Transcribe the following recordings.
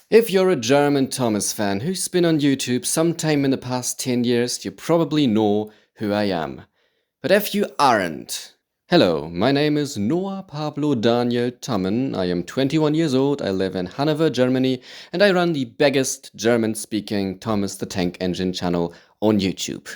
If you're a German Thomas fan who's been on YouTube sometime in the past 10 years, you probably know who I am. But if you aren't, hello, my name is Noah Pablo Daniel Tammen. I am 21 years old, I live in Hanover, Germany, and I run the biggest German-speaking Thomas the Tank Engine channel on YouTube.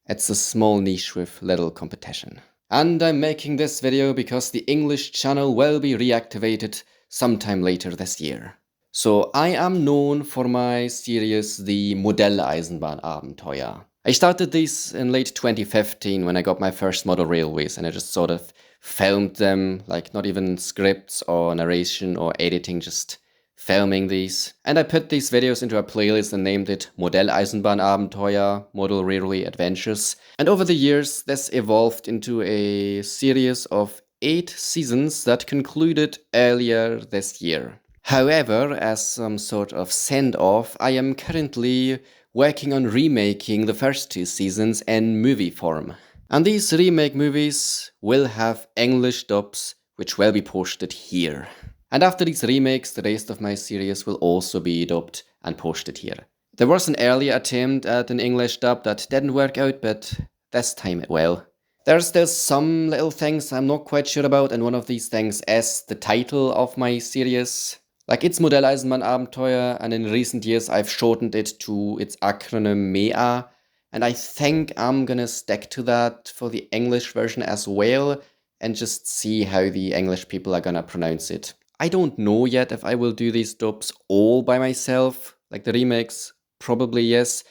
It's a small niche with little competition. And I'm making this video because the English channel will be reactivated sometime later this year. So I am known for my series The Modelleisenbahn-Abenteuer. I started these in late 2015 when I got my first model railways, and I just sort of filmed them, like not even scripts or narration or editing, just filming these. And I put these videos into a playlist and named it Modelleisenbahn-Abenteuer, Model Railway Adventures. And over the years, this evolved into a series of 8 seasons that concluded earlier this year. However, as some sort of send-off, I am currently working on remaking the first 2 seasons in movie form. And these remake movies will have English dubs, which will be posted here. And after these remakes, the rest of my series will also be dubbed and posted here. There was an earlier attempt at an English dub that didn't work out, but this time it will. There are still some little things I'm not quite sure about, and one of these things is the title of my series. Like, it's Modelleisenbahn-Abenteuer, and in recent years I've shortened it to its acronym MEA, and I think I'm gonna stick to that for the English version as well, and just see how the English people are gonna pronounce it. I don't know yet if I will do these dubs all by myself, like the remakes, probably yes.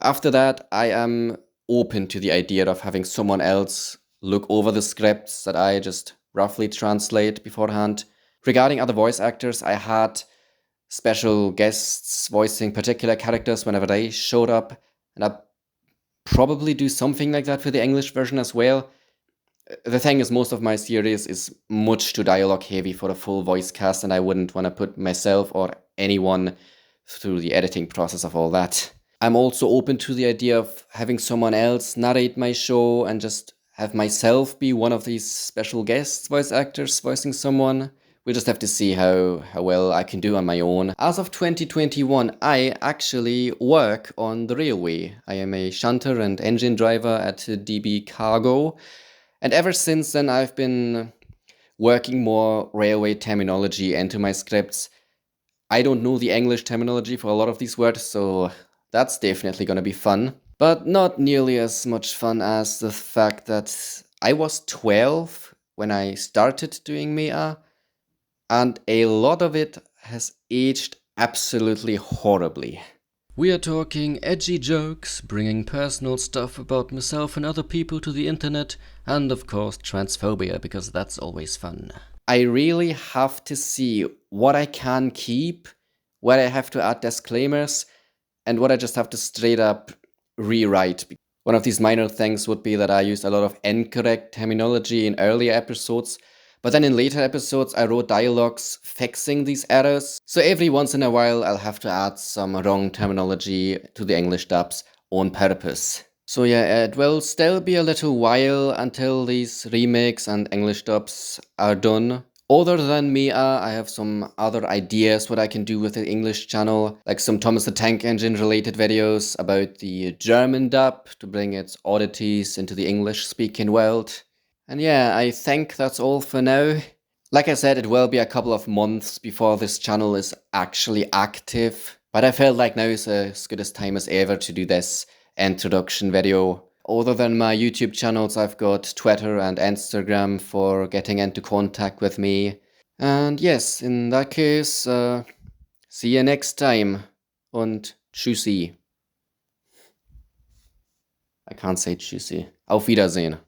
After that, I am open to the idea of having someone else look over the scripts that I just roughly translate beforehand. Regarding other voice actors, I had special guests voicing particular characters whenever they showed up, and I'll probably do something like that for the English version as well. The thing is, most of my series is much too dialogue heavy for a full voice cast, and I wouldn't want to put myself or anyone through the editing process of all that. I'm also open to the idea of having someone else narrate my show and just have myself be one of these special guest voice actors voicing someone. We'll just have to see how well I can do on my own. As of 2021, I actually work on the railway. I am a shunter and engine driver at DB Cargo. And ever since then, I've been working more railway terminology into my scripts. I don't know the English terminology for a lot of these words, so that's definitely gonna be fun. But not nearly as much fun as the fact that I was 12 when I started doing MEA, and a lot of it has aged absolutely horribly. We are talking edgy jokes, bringing personal stuff about myself and other people to the internet, and of course transphobia, because that's always fun. I really have to see what I can keep, where I have to add disclaimers, and what I just have to straight up rewrite. One of these minor things would be that I used a lot of incorrect terminology in earlier episodes, but then in later episodes I wrote dialogues fixing these errors. So every once in a while I'll have to add some wrong terminology to the English dubs on purpose. So yeah, it will still be a little while until these remakes and English dubs are done. Other than MEA, I have some other ideas what I can do with the English channel, like some Thomas the Tank Engine related videos about the German dub to bring its oddities into the English speaking world. And yeah, I think that's all for now. Like I said, it will be a couple of months before this channel is actually active, but I felt like now is as good a time as ever to do this introduction video. Other than my YouTube channels, I've got Twitter and Instagram for getting into contact with me. And yes, in that case, see you next time und tschüssi. I can't say tschüssi. Auf Wiedersehen.